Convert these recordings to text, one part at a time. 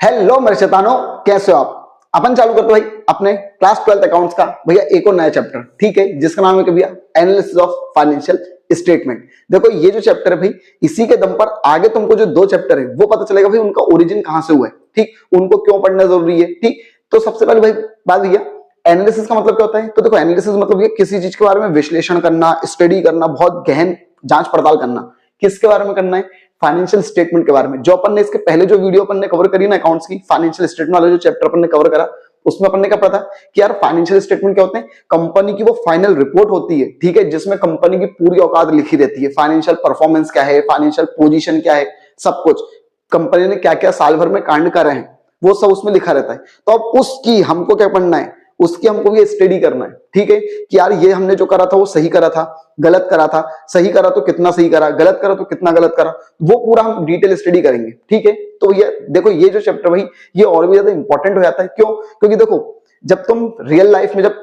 Hello मेरे शैतानों, कैसे हो आप। अपन चालू करते भाई अपने क्लास 12th अकाउंट्स का भैया एक और नया चैप्टर, ठीक है, जिसका नाम है कि भैया एनालिसिस ऑफ फाइनेंशियल स्टेटमेंट। देखो ये जो चैप्टर है भाई, इसी के दम पर आगे तुमको जो दो चैप्टर है वो पता चलेगा भाई उनका ओरिजिन कहां से हुआ है, ठीक, उनको क्यों पढ़ना जरूरी है। ठीक, तो सबसे पहले भाई बात भैया, एनालिसिस का मतलब क्या होता है। तो देखो एनालिसिस मतलब ये किसी चीज के बारे में विश्लेषण करना, स्टडी करना, बहुत गहन जांच पड़ताल करना। किसके बारे में करना है? फाइनेंशियल स्टेटमेंट के बारे में। जो अपन ने इसके पहले जो वीडियो अपन ने कवर करी ना अकाउंट्स की, फाइनेंशियल स्टेटमेंट वाला जो चैप्टर अपन ने कवर करा, उसमें अपन ने क्या पता कि यार फाइनेंशियल स्टेटमेंट क्या होते हैं। कंपनी की वो फाइनल रिपोर्ट होती है, ठीक है, जिसमें कंपनी की पूरी औकात लिखी रहती है। फाइनेंशियल परफॉर्मेंस क्या है, फाइनेंशियल पोजीशन क्या है, सब कुछ कंपनी ने क्या क्या साल भर में कांड करे हैं वो सब उसमें लिखा रहता है। तो अब उसकी हमको क्या पढ़ना है, उसकी हमको भी स्टडी करना है, ठीक है, कि यार ये हमने जो करा था वो सही करा था, गलत करा था, सही करा तो कितना सही करा, गलत करा तो कितना गलत करा, वो पूरा हम डिटेल स्टडी करेंगे, ठीक है। तो ये देखो ये जो चैप्टर भाई ये और भी ज्यादा इंपॉर्टेंट हो जाता है। क्यों? क्योंकि देखो जब तुम रियल लाइफ में जब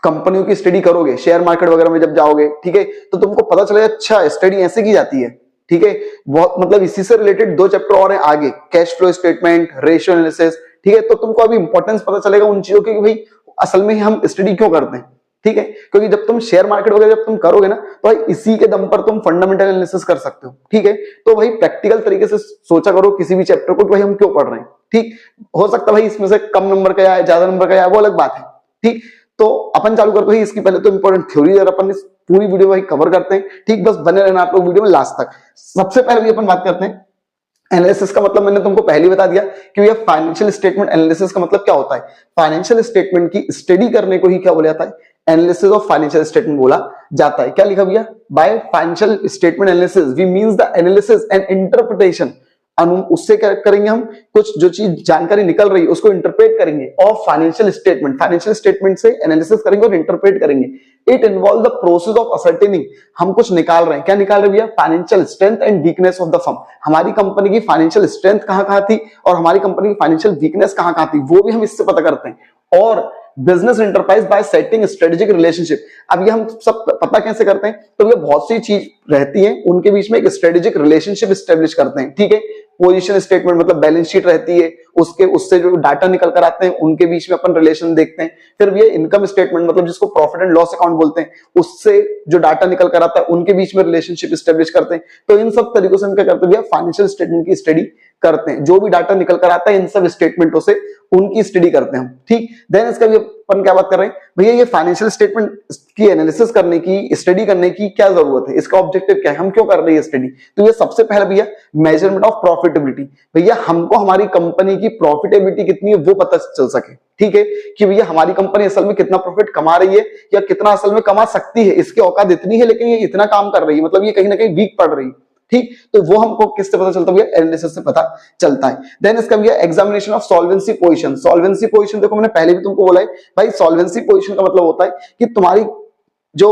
कंपनियों की स्टडी करोगे, शेयर मार्केट वगैरह में जब जाओगे, ठीक है, तो तुमको पता चलेगा अच्छा स्टडी ऐसे की जाती है, ठीक है। बहुत मतलब इसी से रिलेटेड दो चैप्टर और हैं आगे, cash flow statement, ratio analysis, ठीक है। तो तुमको अभी इंपॉर्टेंस पता चलेगा उन चीजों की भाई असल में हम स्टडी क्यों करते हैं, ठीक है। क्योंकि जब तुम शेयर मार्केट वगैरह जब तुम करोगे ना तो भाई इसी के दम पर तुम फंडामेंटल एनालिसिस कर सकते हो, ठीक है। तो भाई प्रैक्टिकल तरीके से सोचा करो किसी भी चैप्टर को कि भाई हम क्यों पढ़ रहे हैं, ठीक। हो सकता है भाई इसमें से कम नंबर का या ज्यादा नंबर का या वो अलग बात है, ठीक। तो अपन चालू करते हैं इसकी पहले तो इंपॉर्टेंट थ्योरी अपन इस पूरी वीडियो भाई कवर करते हैं, ठीक। बस बने रहना आप लोग वीडियो में लास्ट तक। सबसे पहले भी अपन बात करते हैं एनालिसिस का मतलब मैंने तुमको पहले बता दिया कि भैया फाइनेंशियल स्टेटमेंट एनालिसिस का मतलब क्या होता है। फाइनेंशियल स्टेटमेंट की स्टडी करने को ही क्या बोला जाता है, एनालिसिस ऑफ फाइनेंशियल स्टेटमेंट बोला जाता है। क्या लिखा भैया, by financial statement analysis we means the analysis and interpretation. उससे क्या करेंगे हम, कुछ जो चीज जानकारी निकल रही है उसको इंटरप्रेट करेंगे of financial statement, financial statement से एनालिसिस करेंगे और इंटरप्रेट करेंगे। It involve the process of ascertaining, हम कुछ निकाल रहे हैं। क्या निकाल रहे हैं भैया, financial strength and weakness of the firm. हमारी कंपनी की फाइनेंशियल स्ट्रेंथ कहां थी और हमारी कंपनी की फाइनेंशियल वीकनेस कहां थी, वो भी हम इससे पता करते हैं। और business enterprise bye setting strategic relationship. अब ये हम सब पता कैसे करते हैं, तो ये बहुत सी चीज रहती है उनके बीच में एक स्ट्रेटेजिक रिलेशनशिप स्टेब्लिश करते हैं, ठीक है। पोजीशन स्टेटमेंट मतलब बैलेंस शीट रहती है, उसके उससे जो डाटा निकल कर आते हैं उनके बीच में अपन रिलेशन देखते हैं। फिर ये इनकम स्टेटमेंट मतलब जिसको प्रॉफिट एंड लॉस अकाउंट बोलते हैं, उससे जो डाटा निकल कर आता है उनके बीच में रिलेशनशिप स्टेब्लिश करते हैं। तो इन सब तरीकों से हम क्या करते हैं, फाइनेंशियल स्टेटमेंट की स्टडी करते हैं। जो भी डाटा निकल कर आता है इन सब स्टेटमेंटों से उनकी स्टडी करते हैं हम, ठीक। देन इसका भी अपन क्या बात कर रहे हैं भैया, ये फाइनेंशियल स्टेटमेंट की एनालिसिस करने की, स्टडी करने की क्या जरूरत है, इसका ऑब्जेक्टिव क्या है, हम क्यों कर रहे हैं स्टडी। तो ये सबसे पहले भैया मेजरमेंट ऑफ प्रॉफिटेबिलिटी। भैया हमको हमारी कंपनी की प्रॉफिटेबिलिटी कितनी है वो पता चल सके, ठीक है, कि भैया हमारी कंपनी असल में कितना प्रॉफिट कमा रही है या कितना असल में कमा सकती है। इसकी औकात इतनी है लेकिन ये इतना काम कर रही है, मतलब ये कहीं ना कहीं वीक पड़ रही है, ठीक। तो वो हमको किससे पता चलता है, एनालिसिस से पता चलता है। देन इसका भैया examination of solvency position. Solvency position देखो मैंने पहले भी तुमको बोला है भाई, सॉल्वेंसी पोजीशन का मतलब होता है कि तुम्हारी जो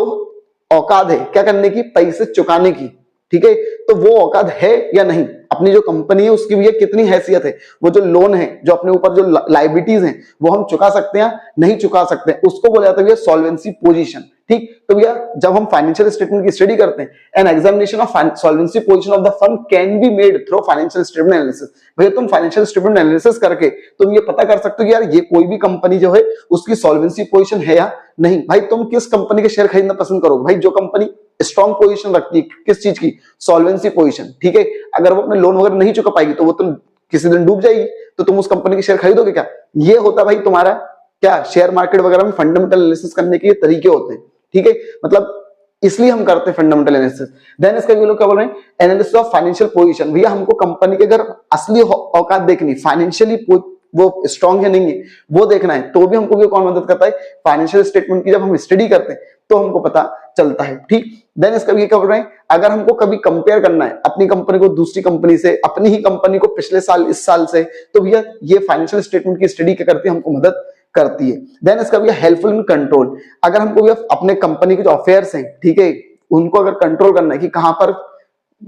औकात है क्या करने की, पैसे चुकाने की, ठीक है। तो वो औकात है या नहीं, अपनी जो कंपनी है उसकी भैया कितनी हैसियत है, वो जो लोन है, जो अपने ऊपर जो लाइबिलिटीज हैं वो हम चुका सकते हैं नहीं चुका सकते हैं, उसको बोला जाता है भैया सॉल्वेंसी पोजीशन, ठीक। तो भैया जब हम फाइनेंशियल स्टेटमेंट की स्टडी करते हैं, an examination of solvency position of the firm can be made through financial statement analysis. भैया तुम फाइनेंशियल स्टेटमेंट एनालिसिस करके तुम ये पता कर सकते हो कि यार ये कोई भी कंपनी जो है उसकी सॉल्वेंसी पोजीशन है या नहीं। भाई तुम किस कंपनी के शेयर खरीदना पसंद करोगे, भाई जो कंपनी स्ट्रॉन्ग पोजीशन रखती है किस चीज की, सॉल्वेंसी पोजीशन, ठीक है। अगर वो अपने लोन वगैरह नहीं चुका पाएगी तो वो तुम किसी दिन डूब जाएगी, तो तुम उस कंपनी के शेयर खरीदोगे क्या। ये होता भाई तुम्हारा क्या, शेयर मार्केट वगैरह में फंडामेंटल एनालिसिस करने के तरीके होते हैं, ठीक है। मतलब इसलिए हम करते हैं फंडामेंटल एनालिसिस। देन इसका भी लोग क्या बोल रहे हैं, एनालिसिस ऑफ फाइनेंशियल पोजीशन। भैया हमको कंपनी के अगर असली औकात देखनी, फाइनेंशियली वो स्ट्रॉन्ग है नहीं है वो देखना है, तो भी हमको भी कौन मदद करता है, फाइनेंशियल स्टेटमेंट की जब हम स्टडी करते हैं तो हमको पता चलता है, ठीक। देन इसका भी क्या बोल रहे हैं, अगर हमको कभी कंपेयर करना है अपनी कंपनी को दूसरी कंपनी से, अपनी ही कंपनी को पिछले साल इस साल से, तो भैया ये फाइनेंशियल स्टेटमेंट की स्टडी क्या करती है, हमको मदद करती है। देन इसका भैया हेल्पफुल इन कंट्रोल। अगर हमको भैया अपने कंपनी के जो अफेयर्स हैं, ठीक है, उनको अगर कंट्रोल करना है कि कहां पर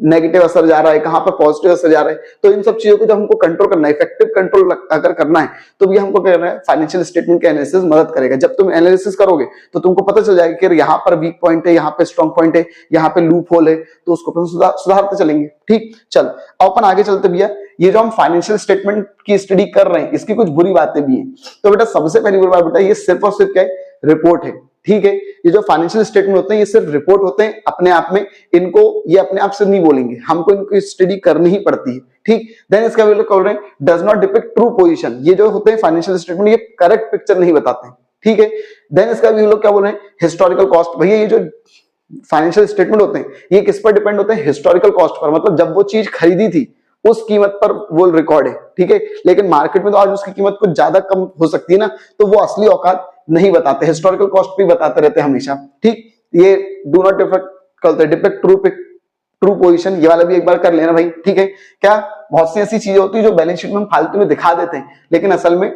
नेगेटिव असर जा रहा है, कहां पर पॉजिटिव असर जा रहा है। तो इन सब चीजों को जब हमको कंट्रोल करना है, इफेक्टिव कंट्रोल अगर करना है, तो भी हमको क्या करना है, फाइनेंशियल स्टेटमेंट का एनालिसिस मदद करेगा। जब तुम एनालिसिस करोगे तो तुमको पता चल जाएगा कि यहाँ पर वीक पॉइंट है, यहाँ पे स्ट्रॉन्ग पॉइंट है, यहाँ पे लूप होल है, तो उसको अपन सुधारते चलेंगे। ठीक, चल अब अपन आगे चलते भैया। ये जो हम फाइनेंशियल स्टेटमेंट की स्टडी कर रहे हैं, इसकी कुछ बुरी बातें भी हैं। तो बेटा सबसे पहली बुरी बात बेटा, ये सिर्फ और सिर्फ क्या है, रिपोर्ट है। ठीक है, ये जो फाइनेंशियल स्टेटमेंट होते हैं ये सिर्फ रिपोर्ट होते हैं अपने आप में, इनको ये अपने आप से नहीं बोलेंगे, हमको इनको स्टडी करनी ही पड़ती है। ठीक, देन इसका भी लोग कह रहे हैं does not depict true position. ये जो होते हैं फाइनेंशियल स्टेटमेंट ये करेक्ट पिक्चर नहीं बताते हैं। ठीक है, देन इसका भी लोग क्या बोल रहे हैं, हिस्टोरिकल कॉस्ट। भैया ये जो फाइनेंशियल स्टेटमेंट होते हैं ये किस पर डिपेंड होते हैं, हिस्टोरिकल कॉस्ट पर, मतलब जब वो चीज खरीदी थी उस कीमत पर वो रिकॉर्ड है। ठीक है, लेकिन मार्केट में तो आज उसकी कीमत कुछ ज्यादा कम हो सकती है ना, तो वो असली औकात नहीं बताते, हिस्टोरिकल कॉस्ट भी बताते रहते हैं हमेशा। ठीक, ये do not depict true position, ये वाला भी एक बार कर लेना भाई। ठीक है, क्या बहुत सी ऐसी चीजें होती है जो बैलेंस शीट में हम फालतू में दिखा देते हैं, लेकिन असल में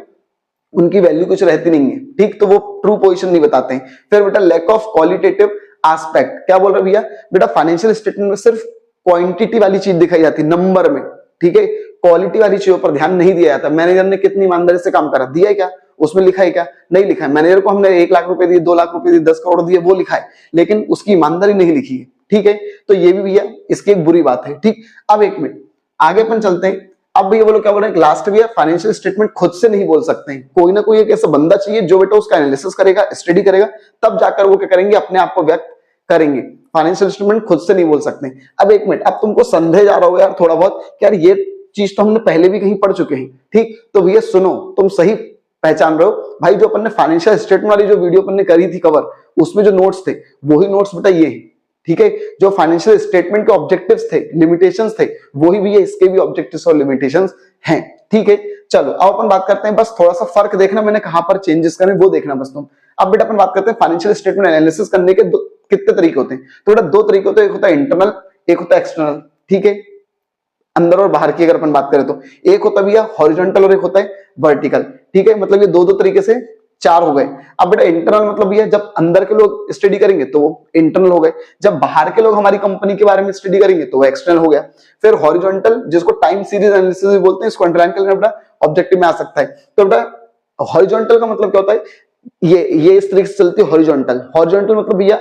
उनकी वैल्यू कुछ रहती नहीं है। ठीक, तो वो ट्रू पोजीशन नहीं बताते हैं। फिर बेटा लैक ऑफ क्वालिटेटिव एस्पेक्ट, क्या बोल रहे भैया, बेटा फाइनेंशियल स्टेटमेंट में सिर्फ क्वांटिटी वाली चीज दिखाई जाती है, नंबर में। ठीक है, क्वालिटी वाली चीजों पर ध्यान नहीं दिया जाता। मैनेजर ने कितनी ईमानदारी से काम करा, दिया है क्या, उसमें लिखा है क्या, नहीं लिखा है। मैनेजर को हमने 1 लाख रुपए दिए, 2 लाख रुपए दिए, 10 करोड़ दिए, वो लिखा है, लेकिन उसकी ईमानदारी नहीं लिखी है। ठीक है, तो ये भी भैया इसकी एक बुरी बात है। ठीक, अब 1 मिनट आगे अपन चलते हैं। अब भैया बोलो क्या बोल रहे हैं, लास्ट भैया फाइनेंशियल स्टेटमेंट खुद से नहीं बोल सकते हैं, कोई ना कोई एक ऐसा बंदा चाहिए जो बेटा उसका एनालिसिस करेगा, स्टडी करेगा, तब जाकर वो क्या करेंगे, अपने आप को व्यक्त करेंगे। फाइनेंशियल स्टेटमेंट खुद से नहीं बोल सकते। अब 1 मिनट, अब तुमको संदेह जा रहा हो यार थोड़ा बहुत, यार ये चीज तो हमने पहले भी कहीं पढ़ चुके हैं। ठीक, तो भैया सुनो, तुम सही पहचान रहे हो भाई, जो अपन ने फाइनेंशियल स्टेटमेंट वाली जो वीडियो अपन ने करी थी कवर, उसमें जो नोट्स थे वही नोट्स बेटा ये है। ठीक है, जो फाइनेंशियल स्टेटमेंट के ऑब्जेक्टिव्स थे, लिमिटेशंस थे, वही भी ये इसके भी ऑब्जेक्टिव्स और लिमिटेशंस हैं। ठीक है, चलो अब अपन बात करते हैं, बस थोड़ा सा फर्क देखना मैंने कहां पर चेंजेस करने वो देखना बस तुम। अब बेटा अपन बात करते हैं फाइनेंशियल स्टेटमेंट एनालिसिस करने के कितने तरीके होते हैं। तो बेटा 2 तरीके होते हैं, एक होता है इंटरनल, एक होता है एक्सटर्नल। ठीक है, अंदर और बाहर की अगर अपन बात करें तो एक होता है भैया हॉरिजॉन्टल और एक होता है वर्टिकल। ठीक है, मतलब ये दो तरीके से 4 हो गए। अब बेटा इंटरनल मतलब भैया जब अंदर के लोग स्टडी करेंगे तो वो इंटरनल हो गए, जब बाहर के लोग हमारी कंपनी के बारे में स्टडी करेंगे तो वो एक्सटर्नल हो गया। फिर हॉरिजॉन्टल जिसको टाइम सीरीज एनालिसिस भी बोलते हैं, इसको अंडरलाइन कर लेना बेटा, ऑब्जेक्टिव में आ सकता है। तो बेटा हॉरिजॉन्टल का मतलब क्या होता है, ये इस तरीके से चलती है हॉरिजॉन्टल। हॉरिजॉन्टल मतलब भैया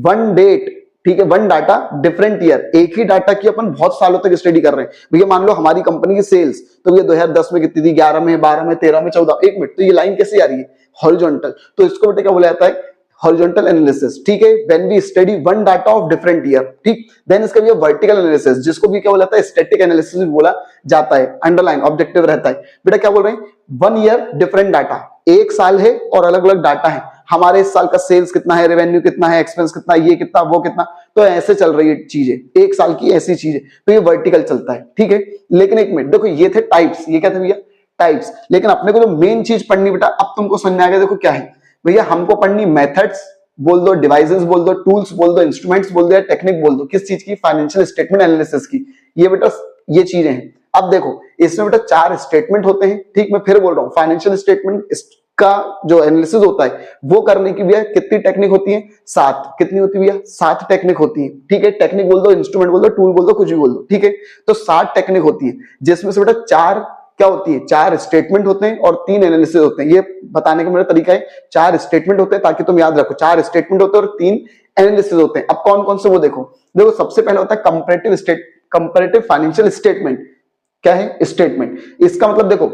1 डेट, ठीक है, 1 डाटा डिफरेंट ईयर, एक ही डाटा की अपन बहुत सालों तक स्टडी कर रहे हैं। भैया मान लो हमारी कंपनी की सेल्स तो भैया 2010 में कितनी थी, 11 में, 12 में, 13 में, 14। 1 मिनट, तो ये लाइन कैसे आ रही है, हॉरिजॉन्टल। तो इसको बेटा क्या बोला जाता है, हॉरिजॉन्टल एनालिसिस। ठीक है, when we study 1 data of different year. ठीक, देन इसका भी वर्टिकल एनालिसिस, जिसको भी क्या बोला जाता है, स्टैटिक एनालिसिस भी बोला जाता है, अंडरलाइन ऑब्जेक्टिव रहता है। बेटा क्या बोल रहे हैं, 1 ईयर डिफरेंट डाटा, 1 साल है और अलग अलग डाटा है, हमारे इस साल का सेल्स कितना है, रेवेन्यू कितना है, एक्सपेंस कितना, ये कितना, वो कितना, तो ऐसे चल रही है चीजें, 1 साल की ऐसी चीजें, तो ये वर्टिकल चलता है। ठीक है, लेकिन 1 मिनट देखो, ये थे टाइप्स, ये क्या थे भैया, टाइप्स। लेकिन अपने को जो मेन चीज पढ़नी बेटा, अब तुमको समझ में आ गया, देखो क्या है भैया, हमको पढ़नी मेथड्स बोल दो, डिवाइसेस बोल दो, टूल्स बोल दो, इंस्ट्रूमेंट्स बोल दो या टेक्निक बोल दो, किस चीज की, फाइनेंशियल स्टेटमेंट एनालिसिस की। ये बेटा ये चीजें हैं। अब देखो इसमें बेटा 4 स्टेटमेंट होते हैं। ठीक, मैं फिर बोल रहा हूँ, फाइनेंशियल स्टेटमेंट का जो एनालिसिस होता है वो करने की भैया कितनी टेक्निक होती है, 7। कितनी होती है भैया, 7 टेक्निक होती है। ठीक है, टेक्निक बोल दो, इंस्ट्रूमेंट बोल दो, टूल बोल दो, कुछ भी बोल दो। ठीक है, तो 7 टेक्निक होती है, जिसमें से बेटा 4 क्या होती है, 4 स्टेटमेंट होते हैं और 3 एनालिसिस होते हैं। ये बताने का मेरा तरीका है, 4 स्टेटमेंट होते हैं ताकि तुम याद रखो, 4 स्टेटमेंट होते हैं और 3 एनालिसिस होते हैं। अब कौन कौन से वो देखो, सबसे पहले होता है कंपैरेटिव फाइनेंशियल स्टेटमेंट। क्या है स्टेटमेंट, इसका मतलब देखो,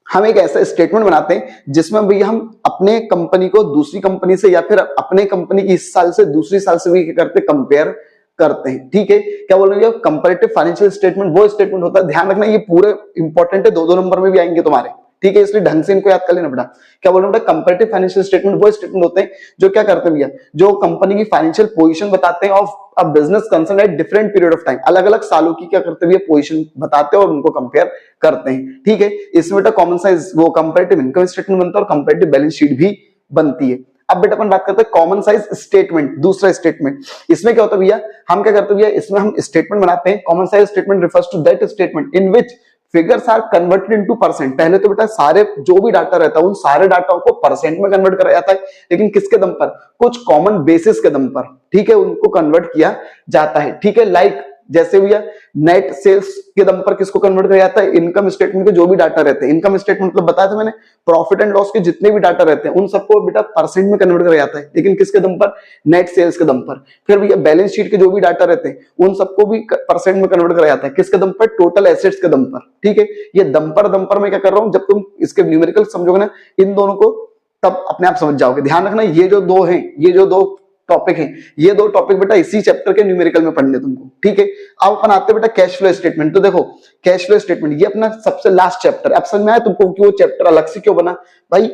हम एक ऐसा स्टेटमेंट बनाते हैं जिसमें भैया हम अपने कंपनी को दूसरी कंपनी से या फिर अपने कंपनी की इस साल से दूसरी साल से भी क्या करते, कंपेयर करते हैं। ठीक है, क्या बोल रहे हैं, कंपैरेटिव फाइनेंशियल स्टेटमेंट वो स्टेटमेंट होता है, ध्यान रखना ये पूरे इंपॉर्टेंट है, 2 नंबर में भी आएंगे तुम्हारे। ठीक है, इसलिए ढंग से इनको याद कर लेना बेटा। क्या बोल रहे हैं, कंपैरेटिव फाइनेंशियल स्टेटमेंट वो स्टेटमेंट होते हैं जो क्या करते हैं भैया, जो कंपनी की फाइनेंशियल पोजीशन बताते हैं of a business concern at different period of time, अलग अलग सालों की क्या करते हैं भैया, पोजीशन बताते हैं और उनको कंपेयर करते हैं। ठीक है, इसमें बेटा कॉमन साइज वो कंपैरेटिव इनकम स्टेटमेंट बनता है और कंपैरेटिव बैलेंस शीट भी बनती है। अब बेटा अपन बात करते हैं कॉमन साइज स्टेटमेंट, दूसरा स्टेटमेंट। इसमें क्या होता है भैया, हम क्या करते हैं भैया, इसमें हम स्टेटमेंट बनाते हैं। Common size statement refers to that statement in which figures are converted into percent. पहले तो बेटा सारे जो भी डाटा रहता है उन सारे डाटा को परसेंट में कन्वर्ट करा जाता है, लेकिन किसके दम पर, कुछ कॉमन बेसिस के दम पर। ठीक है, उनको कन्वर्ट किया जाता है। ठीक है, लाइक जैसे भैया नेट सेल्स के दम पर किसको कन्वर्ट किया जाता है, इनकम स्टेटमेंट के जो भी डाटा रहते हैं, इनकम स्टेटमेंट मतलब बताया था मैंने, प्रॉफिट एंड लॉस के जितने भी डाटा रहते हैं उन सबको बेटा परसेंट में कन्वर्ट किया जाता है, लेकिन किसके दम पर, नेट सेल्स के दम पर। फिर भैया बैलेंस शीट के जो भी डाटा रहते हैं उन सबको भी परसेंट में कन्वर्ट किया जाता है, किसके दम पर, टोटल एसेट्स के दम पर। ठीक है, ये दम पर मैं क्या कर रहा हूं, जब तुम इसके न्यूमेरिकल समझोगे ना इन दोनों को, तब अपने आप समझ जाओगे। ध्यान रखना ये जो दो हैं, ये जो दो टॉपिक हैं, ये दो टॉपिक बेटा इसी चैप्टर के न्यूमेरिकल में पढ़ने तुमको। ठीक है, अब अपन आते हैं बेटा कैश फ्लो स्टेटमेंट। तो देखो कैश फ्लो स्टेटमेंट ये अपना सबसे लास्ट चैप्टर। अब समझ में आया तुमको कि वो चैप्टर अलग से क्यों बना, भाई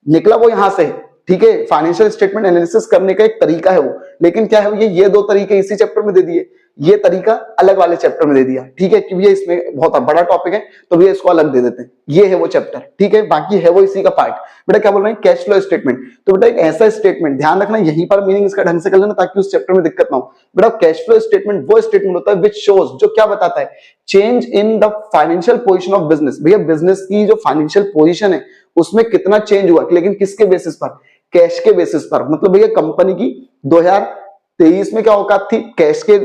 निकला वो यहां से। ठीक है, फाइनेंशियल स्टेटमेंट एनालिसिस करने का एक तरीका है वो, लेकिन क्या है ये दो तरीके इसी चैप्टर में दे दिए, ये तरीका अलग वाले चैप्टर में दे दिया। ठीक है, कि भैया इसमें बहुत बड़ा टॉपिक है तो भैया इसको अलग दे देते हैं, ये है वो चैप्टर। ठीक है, बाकी है वो इसी का पार्ट। बेटा क्या बोल रहे हैं, कैश फ्लो स्टेटमेंट। तो बेटा एक ऐसा स्टेटमेंट, ध्यान रखना यहीं पर मीनिंग इसका ढंग से कर लेना ताकि उस चैप्टर में दिक्कत ना हो। बेटा कैश फ्लो स्टेटमेंट वो स्टेटमेंट होता है विच शोज, जो क्या बताता है, change in the financial position of business. भैया बिजनेस की जो फाइनेंशियल पोजीशन है उसमें कितना चेंज हुआ, लेकिन किसके बेसिस पर, कैश के बेसिस पर। मतलब भैया कंपनी की 2023 में क्या औकात थी, कैश के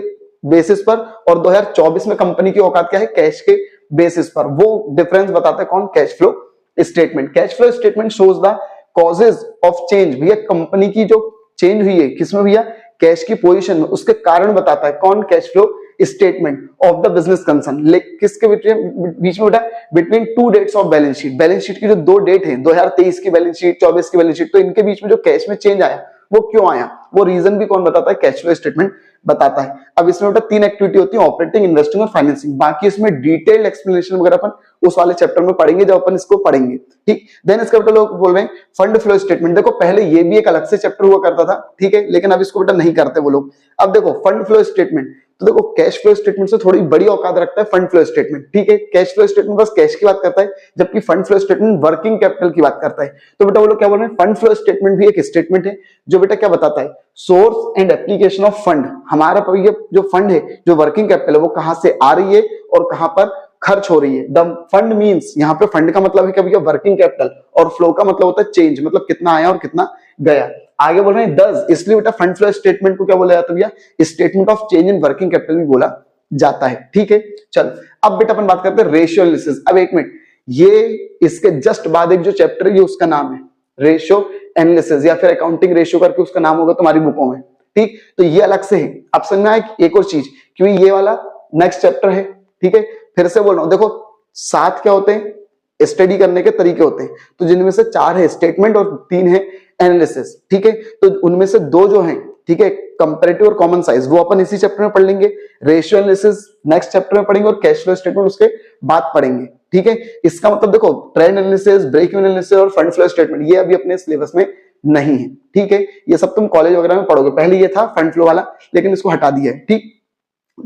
बेसिस पर, और 2024 में कंपनी की औकात क्या है, कैश के बेसिस पर। वो डिफरेंस बताता है कौन, cash flow statement. Cash flow statement shows the causes of change. भैया कंपनी की जो चेंज हुई है किसमें भैया, कैश की पोजीशन में, उसके कारण बताता है कौन, cash flow statement of the business concern. किसके बीच में बेटा, between two dates of balance sheet. Balance sheet की जो दो डेट है, 2023 की बैलेंस शीट, 24 की बैलेंस शीट, तो इनके बीच में जो कैश में चेंज आया वो क्यों आया, वो रीजन भी कौन बताता है, कैश फ्लो स्टेटमेंट बताता है। अब इसमें बेटा तीन एक्टिविटी होती है, ऑपरेटिंग, इन्वेस्टिंग और फाइनेंसिंग। बाकी इसमें डिटेल्ड एक्सप्लेनेशन वगैरह अपन उस वाले चैप्टर में पढ़ेंगे जब अपन इसको पढ़ेंगे। ठीक, देन इसका बेटा लोग बोल रहे हैं फंड फ्लो स्टेटमेंट। देखो पहले ये भी एक अलग से चैप्टर हुआ करता था, ठीक है, लेकिन अब इसको बेटा नहीं करते वो लोग। अब देखो फंड फ्लो स्टेटमेंट, तो देखो कैश फ्लो स्टेटमेंट से थोड़ी बड़ी औकात रखता है फंड फ्लो स्टेटमेंट। ठीक है, कैश फ्लो स्टेटमेंट बस कैश की बात करता है, जबकि fund flow statement working capital की बात करता है। तो बेटा वो लोग क्या बोल रहे हैं, फंड फ्लो स्टेटमेंट भी एक स्टेटमेंट है जो बेटा क्या बताता है, source and application of fund. हमारा जो फंड है, जो वर्किंग कैपिटल है, वो कहां से आ रही है और कहां पर खर्च हो रही है। द फंड मींस, यहाँ पे फंड का मतलब है क्या भैया, वर्किंग कैपिटल, और फ्लो का मतलब होता है चेंज, मतलब कितना आया और कितना गया। आगे बोल रहे हैं दस, इसलिए बेटा फंड फ्लो स्टेटमेंट को क्या बोला जाता है भैया, statement of change in working capital भी बोला जाता है। ठीक है, चल अब बेटा अपन बात करते हैं रेशियो एनालिसिस। अब एक मिनट, ये इसके जस्ट बाद एक जो चैप्टर है ये उसका नाम है रेशियो एनालिसिस, या फिर अकाउंटिंग रेशियो करके उसका नाम होगा तुम्हारी बुकों में। ठीक, तो ये अलग से है। अब समझना है एक और चीज, क्योंकि ये वाला नेक्स्ट चैप्टर है। ठीक है, फिर से बोल रहा हूं, देखो 7 क्या होते हैं, स्टडी करने के तरीके होते हैं, तो जिनमें से 4 है स्टेटमेंट और 3 है एनालिसिस। ठीक है, तो उनमें से 2 जो हैं, ठीक है, कंपैरेटिव और कॉमन साइज, वो अपन इसी चैप्टर में पढ़ लेंगे। रेशियो एनालिसिस नेक्स्ट चैप्टर में पढ़ेंगे और कैश फ्लो स्टेटमेंट उसके बाद पढ़ेंगे। ठीक है, इसका मतलब देखो trend analysis, break even analysis और फंड फ्लो स्टेटमेंट ये अभी अपने सिलेबस में नहीं है। ठीक है, ये सब तुम कॉलेज वगैरह में पढ़ोगे। पहले ये था फंड फ्लो वाला, लेकिन इसको हटा दिया है। ठीक,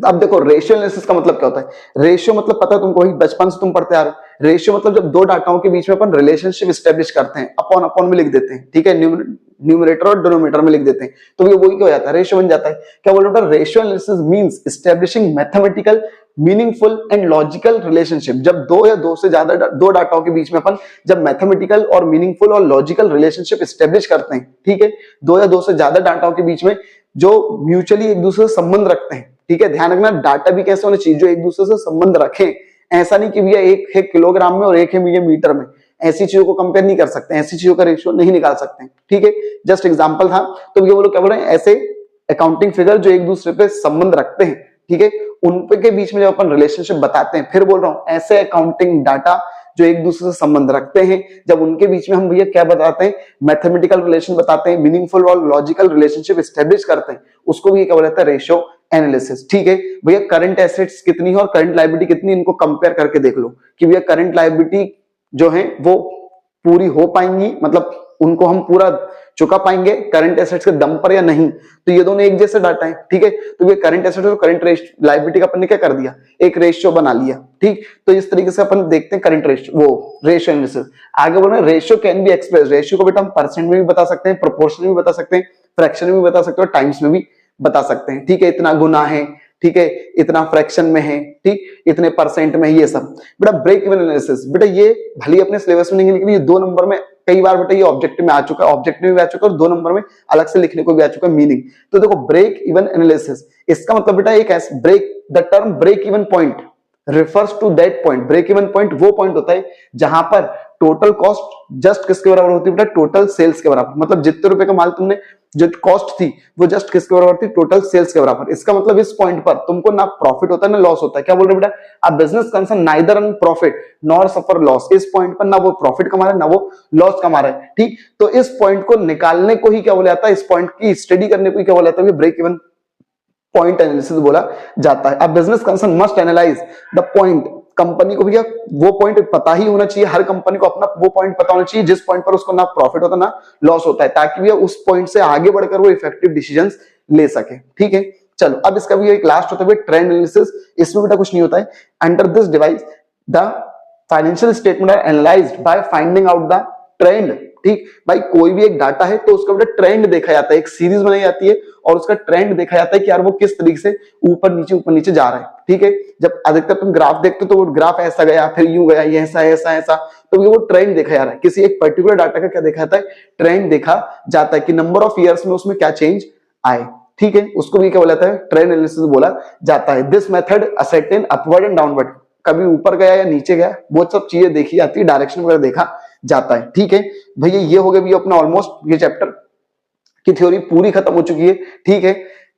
अब देखो रेशियो एनालिसिस का मतलब क्या होता है। रेशियो मतलब पता है तुमको, वही बचपन से तुम पढ़ते आ रहे हो। रेशियो मतलब जब दो डाटाओं के बीच में अपन रिलेशनशिप स्टैब्लिश करते हैं, अपॉन अपॉन में लिख देते हैं। ठीक है, न्यूमरेटर और डिनोमिनेटर में लिख देते हैं, तो ये वही क्या हो जाता है, रेशियो बन जाता है। क्या बोल रहा है, ratio analysis means establishing mathematical meaningful and logical relationship. जब दो या दो से ज्यादा दो डाटाओं के बीच में अपन जब मैथमेटिकल और मीनिंगफुल और लॉजिकल रिलेशनशिप स्टैब्लिश करते हैं, ठीक है, दो या दो से ज्यादा डाटाओं के बीच में जो म्यूचुअली एक दूसरे से संबंध रखते हैं। ठीक है, ध्यान रखना डाटा भी कैसे होना चाहिए, जो एक दूसरे से संबंध रखें। ऐसा नहीं कि भैया एक है किलोग्राम में और एक है मीटर में, ऐसी चीजों को कंपेयर नहीं कर सकते, ऐसी चीजों का रेशियो नहीं निकाल सकते। ठीक है, जस्ट एग्जांपल था। तो ये वो लोग क्या बोल रहे हैं, ऐसे अकाउंटिंग फिगर जो एक दूसरे पे संबंध रखते हैं, ठीक है, उनके के बीच में जब अपन रिलेशनशिप बताते हैं, फिर बोल रहा हूं ऐसे अकाउंटिंग डाटा जो एक दूसरे से संबंध रखते हैं, जब उनके बीच में हम भैया क्या बताते हैं, मैथमेटिकल रिलेशन बताते हैं, मीनिंगफुल और लॉजिकल रिलेशनशिप एस्टेब्लिश करते हैं, उसको भी क्या बोला जाता है, रेशियो एनालिसिस। ठीक है भैया, करंट एसेट्स कितनी है और करंट लायबिलिटी कितनी, इनको कंपेयर करके देख लो कि भैया करंट लायबिलिटी जो है वो पूरी हो पाएंगी, मतलब उनको हम पूरा चुका पाएंगे करंट एसेट्स के दम पर या नहीं। तो ये दोनों एक जैसे डाटा है। ठीक है, तो ये करंट एसेट्स और करंट लायबिलिटी का अपन ने क्या कर दिया, एक रेशियो बना लिया। ठीक, तो इस तरीके से अपन देखते हैं करंट रेशियो, वो रेशियो एनालिसिस। आगे बोल रहे हैं ratio can be express. Ratio को बेटा हम परसेंट में भी बता सकते हैं, प्रोपोर्शन में भी बता सकते हैं, फ्रैक्शन में भी बता सकते हैं और टाइम्स में भी बता सकते हैं। ठीक है, इतना गुना है, ठीक है, इतना फ्रैक्शन में है, ठीक, इतने परसेंट में, ये सब। बेटा ब्रेक इवन एनालिसिस, बेटा ये भले अपने सिलेबस में नहीं है, लेकिन ये 2 नंबर में कई बार बेटा ये ऑब्जेक्टिव में आ चुका है, ऑब्जेक्टिव में भी आ चुका है और 2 नंबर में अलग से लिखने को भी आ चुका है मीनिंग। तो देखो ब्रेक इवन एनालिसिस, इसका मतलब बेटा एक ऐसे break, the term break even point refers to that point। Break even point वो पॉइंट होता है जहां पर टोटल कॉस्ट जस्ट किसके बराबर होती है बेटा, टोटल सेल्स के बराबर। मतलब जितने रुपए का माल तुमने जो कॉस्ट थी वो जस्ट किसके बराबर थी, टोटल सेल्स के बराबर। इसका मतलब इस पॉइंट पर तुमको ना प्रॉफिट होता है ना लॉस होता है। क्या बोल रहे बेटा, अब business concern neither earn profit nor suffer loss. इस पॉइंट पर ना वो प्रॉफिट कमा रहा है ना वो लॉस कमा रहा है। ठीक, तो इस पॉइंट को निकालने को ही क्या बोला जाता है, इस पॉइंट की स्टडी करने को ही क्या बोला जाता है, ब्रेक इवन पॉइंट एनालिसिस बोला जाता है। अब business concern must analyse the point, company को भैया वो पॉइंट पता ही होना चाहिए, हर कंपनी को अपना वो पॉइंट पता होना चाहिए जिस पॉइंट पर उसको ना प्रॉफिट होता ना लॉस होता है, ताकि भैया उस पॉइंट से आगे बढ़कर वो इफेक्टिव डिसीजंस ले सके। ठीक है, चलो अब इसका भी एक लास्ट होता है ट्रेंड एनालिसिस। इसमें बेटा कुछ नहीं होता है, under this device the financial statements are analysed by finding out the trend. ठीक भाई, कोई भी एक डाटा है तो उसका बेटा ट्रेंड देखा जाता है, एक सीरीज बनाई जाती है और उसका ट्रेंड देखा जाता है कि यार वो किस तरीके से ऊपर नीचे जा रहा है। ठीक है, जब अधिकतर तुम ग्राफ देखते हो तो वो ग्राफ ऐसा गया फिर यूं गया, ये ऐसा ऐसा ऐसा, तो वो ट्रेंड देखा जा रहा है। किसी एक पर्टिकुलर डाटा का क्या देखा जाता है, ट्रेंड देखा जाता है कि नंबर ऑफ ईयर्स में उसमें क्या चेंज आए। ठीक है, उसको भी क्या बोला जाता है, ट्रेंड एनालिसिस बोला जाता है। This method ascertain upward and downward, कभी ऊपर गया या नीचे गया, वो सब चीजें देखी जाती है, डायरेक्शन वगैरह देखा जाता है। ठीक है भैया, ये हो गया भैया अपना ऑलमोस्ट ये चैप्टर की थ्योरी पूरी खत्म हो चुकी है। ठीक है,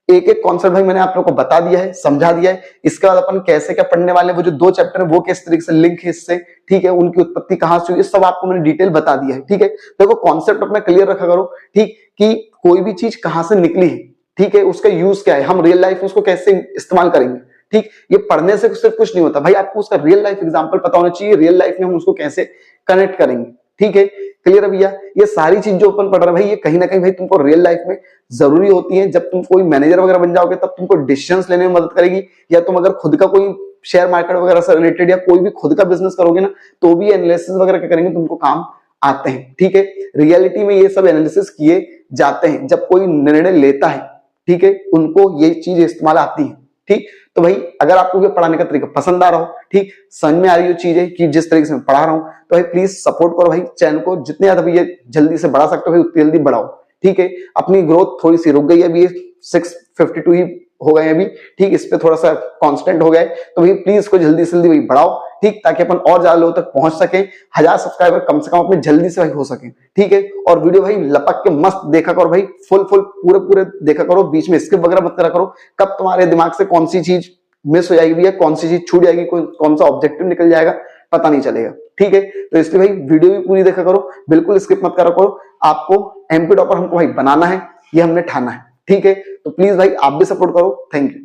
एक एक कॉन्सेप्ट भाई मैंने आप लोगों को बता दिया है, समझा दिया है। इसके बाद अपन कैसे क्या पढ़ने वाले हैं, वो जो 2 चैप्टर है वो किस तरीके से लिंक है इससे, ठीक है, उनकी उत्पत्ति कहां से हुई, सब आपको मैंने डिटेल बता दिया है। ठीक है, देखो कॉन्सेप्ट अपना क्लियर रखा करो, ठीक, कि कोई भी चीज कहां से निकली है, ठीक है, उसका यूज क्या है, हम रियल लाइफ में उसको कैसे इस्तेमाल करेंगे। ठीक, ये पढ़ने से सिर्फ कुछ नहीं होता भाई, आपको उसका रियल लाइफ एग्जांपल पता होना चाहिए, रियल लाइफ में हम उसको कैसे कनेक्ट करेंगे। ठीक है, क्लियर है भैया, ये सारी चीज जो अपन पढ़ रहे हैं भाई, ये कहीं ना कहीं भाई तुमको रियल लाइफ में जरूरी होती है। जब तुम कोई मैनेजर वगैरह बन जाओगे तब तुमको डिसीजंस लेने में मदद करेगी, या तुम अगर खुद का कोई शेयर मार्केट वगैरह से रिलेटेड या कोई भी खुद का बिजनेस करोगे ना, तो भी एनालिसिस वगैरह क्या करेंगे, तुमको काम आते हैं। ठीक है, रियलिटी में ये सब एनालिसिस किए जाते हैं, जब कोई निर्णय लेता है, ठीक है, उनको ये चीज इस्तेमाल आती है। ठीक, तो भाई अगर आपको ये पढ़ाने का तरीका पसंद आ रहा हो, ठीक, समझ में आ रही हो चीजें कि जिस तरीके से मैं पढ़ा रहा हूं, तो भाई प्लीज सपोर्ट करो भाई, चैनल को जितने ज्यादा भैया जल्दी से बढ़ा सकते हो भाई उतनी जल्दी बढ़ाओ। ठीक है, अपनी ग्रोथ थोड़ी सी रुक गई है अभी, 652 ही हो गए अभी। ठीक, इस पे थोड़ा सा कांस्टेंट हो गए, तो भाई प्लीज इसको जल्दी से जल्दी भाई बढ़ाओ। ठीक, ताकि अपन और ज्यादा लोगों तक पहुंच सके, 1000 सब्सक्राइबर कम से कम अपने जल्दी से भाई हो सके। ठीक है, और वीडियो भाई लपक के मस्त देखा करो भाई, फुल पूरे देखा करो, बीच में स्किप वगैरह मत करा करो। कब तुम्हारे दिमाग से कौन सी चीज मिस हो जाएगी भैया, कौन सी चीज छूट जाएगी, कौन सा ऑब्जेक्टिव निकल जाएगा, पता नहीं चलेगा। ठीक है, तो इसलिए भाई वीडियो भी पूरी देखा करो, बिल्कुल स्किप मत करा करो। आपको एमपी टॉपर हमको भाई बनाना है, ये हमने ठाना है। ठीक है, तो प्लीज भाई आप भी सपोर्ट करो। Thank you.